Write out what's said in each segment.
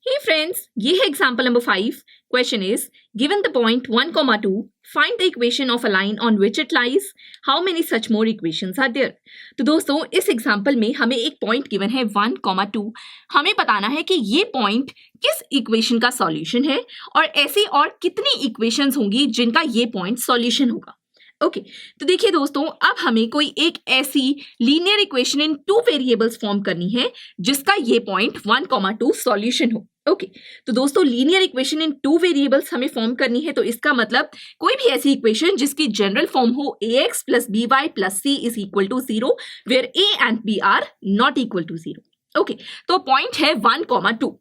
Hey friends, ये है example number 5. Question is, given the point 1, 2, find the equation of a line on which it lies. How many such more equations are there? तो दोस्तों इस example में हमें एक point given है 1, 2. हमें बताना है कि ये point किस equation का solution है और ऐसी और कितनी equations होंगी जिनका ये point solution होगा. ओके तो देखिए दोस्तों, अब हमें कोई एक ऐसी linear equation in two variables form करनी है जिसका ये पॉइंट 1, 2 सॉल्यूशन हो. ओके तो दोस्तों linear equation in two variables हमें फॉर्म करनी है, तो इसका मतलब कोई भी ऐसी इक्वेशन जिसकी जनरल फॉर्म हो ax plus by plus c is equal to 0 where a and b are not equal to 0. Okay तो पॉइंट है 1, 2.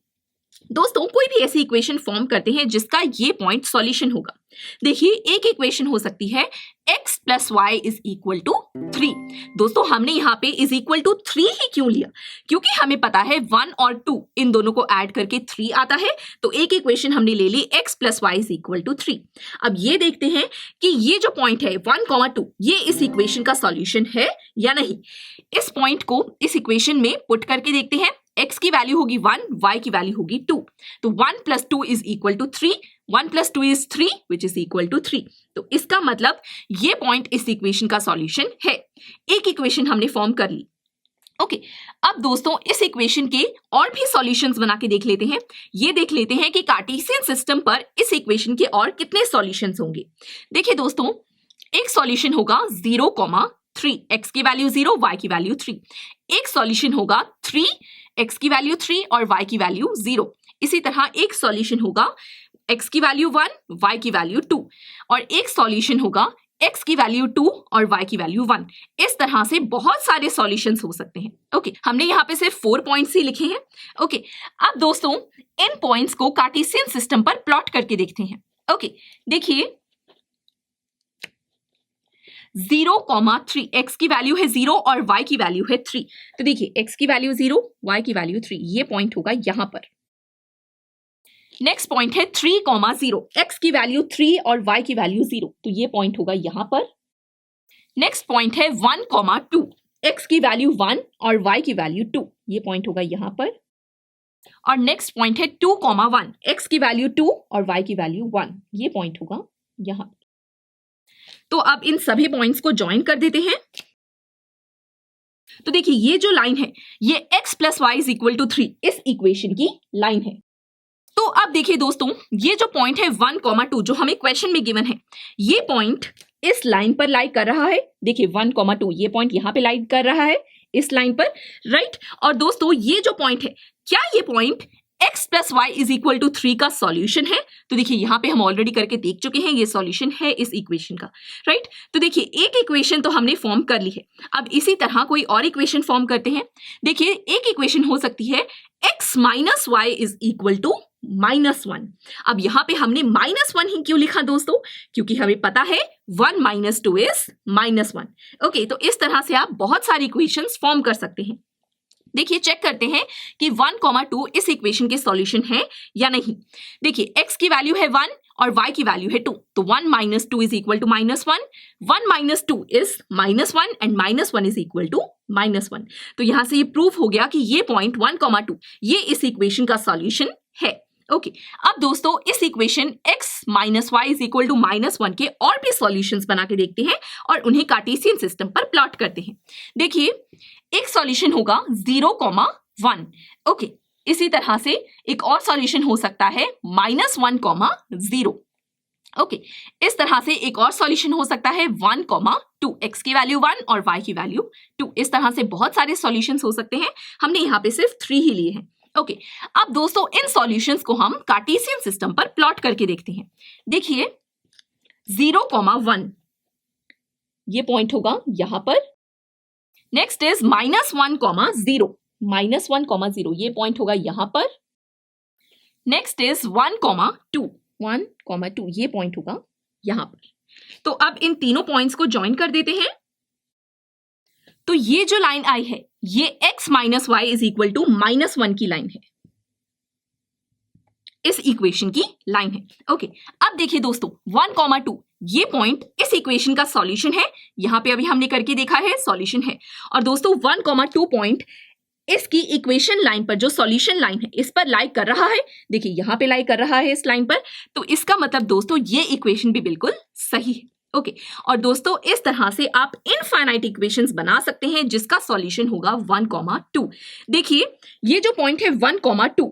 दोस्तों कोई भी ऐसी इक्वेशन फॉर्म करते हैं जिसका ये पॉइंट सॉल्यूशन होगा. देखिए एक इक्वेशन हो सकती है x plus y is equal to 3. दोस्तों हमने यहाँ पे इज इक्वल टू 3 ही क्यों लिया? क्योंकि हमें पता है 1 और 2 इन दोनों को ऐड करके 3 आता है, तो एक इक्वेशन हमने ले ली x plus y is equal to 3. अब ये देखते हैं कि ये जो पॉइंट है 1, 2 ये इस इक्वेशन का सॉल्यूशन है या नहीं. इस पॉइंट को इस इक्वेशन में पुट करके देखते हैं. x की वैल्यू होगी 1, y की वैल्यू होगी 2. तो 1 plus 2 is equal to 3. 1 plus 2 is 3 which is equal to 3. तो इसका मतलब ये पॉइंट इस इक्वेशन का सॉल्यूशन है. एक इक्वेशन हमने फॉर्म कर ली. ओके अब दोस्तों इस इक्वेशन के और भी सॉल्यूशंस बना के देख लेते हैं. ये देख लेते हैं कि कार्टेशियन सिस्टम पर इस इक्वेशन के और कितने सॉल्यूशंस होंगे. देखिए दोस्तों एक सॉल्यूशन होगा 0, 3. x की वैल्यू 0, y की वैल्यू 3. एक सॉल्यूशन होगा 3, x की वैल्यू 3 और y की वैल्यू 0. इसी तरह एक सॉल्यूशन होगा x की वैल्यू 1, y की वैल्यू 2 और एक सॉल्यूशन होगा x की वैल्यू 2 और y की वैल्यू 1. इस तरह से बहुत सारे सॉल्यूशंस हो सकते हैं. ओके हमने यहाँ पे सिर्फ 4 पॉइंट्स ही लिखे हैं. ओके अब दोस्तों इन पॉइंट्स को कार्टेशियन सिस्टम पर प्लॉट करके देखते हैं. ओके देखिए 0, 3. x की वैल्यू है 0 और y की वैल्यू है 3. तो देखिए x की वैल्यू 0, y की वैल्यू 3. ये पॉइंट होगा यहां पर. नेक्स्ट पॉइंट है 3, 0. x की वैल्यू 3 और y की वैल्यू 0. तो ये पॉइंट होगा यहां पर. नेक्स्ट पॉइंट है 1, 2. x की वैल्यू 1 और y की वैल्यू 2. ये पॉइंट होगा यहां पर. और नेक्स्ट पॉइंट है 2, 1. x की वैल्यू 2 और y की वैल्यू 1. ये पॉइंट होगा यहां. तो अब इन सभी पॉइंट्स को ज्वाइन कर देते हैं. तो देखिए ये जो लाइन है ये x plus y is equal to 3 इस इक्वेशन की लाइन है. तो अब देखिए दोस्तों ये जो पॉइंट है 1, 2 जो हमें क्वेश्चन में गिवन है ये पॉइंट इस लाइन पर लाई कर रहा है. देखिए 1, 2 ये पॉइंट यहां पे लाई कर रहा है इस लाइन पर, राइट. और दोस्तों ये जो पॉइंट है क्या ये point x plus y is equal to 3 का सॉल्यूशन है? तो देखिए यहाँ पे हम ऑलरेडी करके देख चुके हैं ये सॉल्यूशन है इस इक्वेशन का, राइट. तो देखिए एक इक्वेशन तो हमने फॉर्म कर ली है. अब इसी तरह कोई और इक्वेशन फॉर्म करते हैं. देखिए एक इक्वेशन हो सकती है x minus y is equal to -1. अब यहाँ पे हमने -1 ही क्यों लिखा दोस्तों? क्योंकि हमें पता है 1 माइनस 2 इज -1. ओके तो इस तरह से आप बहुत सारी इक्वेशंस फॉर्म कर सकते हैं. देखिए चेक करते हैं कि 1, 2 इस इक्वेशन के सॉल्यूशन है या नहीं. देखिए x की वैल्यू है 1 और y की वैल्यू है 2. तो 1 minus 2 is equal to -1. 1 minus 2 is -1 and -1 is equal to -1. तो यहां से ये प्रूफ हो गया कि ये पॉइंट 1, 2 ये इस इक्वेशन का सॉल्यूशन है. ओके अब दोस्तों इस equation x minus y is equal to -1 के और भी सॉल्यूशंस बना के देखते हैं और उन्हें कार्टेशियन सिस्टम पर प्लॉट करते हैं. देखिए एक सॉल्यूशन होगा 0, 1. ओके इसी तरह से एक और सॉल्यूशन हो सकता है -1, 0. ओके इस तरह से एक और सॉल्यूशन हो सकता है 1, 2. x की वैल्यू 1 और y की वैल्यू 2. इस तरह से बहुत सारे सॉल्यूशंस हो सकते हैं. हमने यहाँ पे सिर्फ 3 ही लिए हैं. ओके अब दोस्तों इन सॉल्यूशंस को हम कार्टेशियन सिस्टम पर प्लॉट करके देखते हैं. देखिए 0, 1 ये पॉइंट होगा यहां पर. Next is -1, 0. -1, 0 ये पॉइंट होगा यहां पर. Next is 1, 2. 1, 2 ये पॉइंट होगा यहां पर. तो अब इन तीनों पॉइंट्स को ज्वाइन कर देते हैं. तो ये जो लाइन आई है ये x minus y is equal to -1 की लाइन है, इस इक्वेशन की लाइन है. ओके अब देखिए दोस्तों 1, 2 ये पॉइंट इस इक्वेशन का सॉल्यूशन है. यहां पे अभी हमने करके देखा है सॉल्यूशन है. और दोस्तों 1, 2 पॉइंट इसकी इक्वेशन लाइन पर जो सॉल्यूशन लाइन है इस पर लाई कर रहा है, देखिए यहां पे लाई कर रहा है इस लाइन पर, तो इसका मतलब दोस्तों ये इक्वेशन भी बिल्कुल सही है। ओके और दोस्तों इस तरह से आप इनफाइनाइट इक्वेशंस बना सकते हैं जिसका सॉल्यूशन होगा 1,2। देखिए ये जो पॉइंट है 1,2,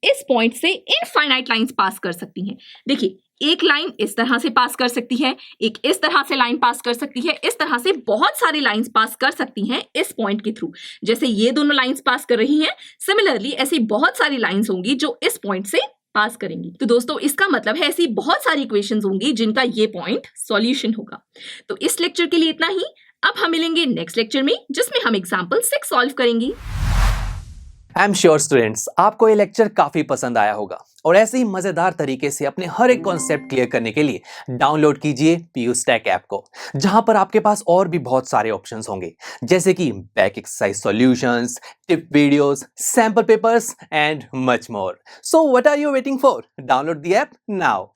इस पॉइंट से इनफाइनाइट लाइंस पास कर सकती हैं। देखिए एक लाइन इस तरह से पास कर सकती है, एक इस तरह से लाइन पास कर सकती है, इस तरह से बहुत सारी लाइंस पास कर सकती हैं इस पॉइंट के थ्रू। जैसे ये दोनों लाइंस पास कर रही हैं, सिमिलरली ऐसी बहुत सारी लाइंस होंगी जो इस पॉइंट से पास करेंगी। तो दोस्तों इसका मतलब है ऐसी बहुत सारी इक्वेशंस होंगी जिनका ये पॉइंट सॉल्यूशन होगा। तो इस लेक्चर के लिए इतना ही। अब हम मिलेंगे नेक्स्ट लेक्चर में जिसमें हम एग्जाम्पल 6 सॉल्व करेंगे। आई एम श्योर स्टूडेंट्स आपको ये लेक्चर काफी पसंद आया होगा और ऐसे ही मजेदार तरीके से अपने हर एक कॉन्सेप्ट क्लियर करने के लिए डाउनलोड कीजिए PU Stack ऐप को, जहां पर आपके पास और भी बहुत सारे ऑप्शंस होंगे जैसे कि back exercise solutions, tip videos, sample papers and much more. So what are you waiting for? Download the app now.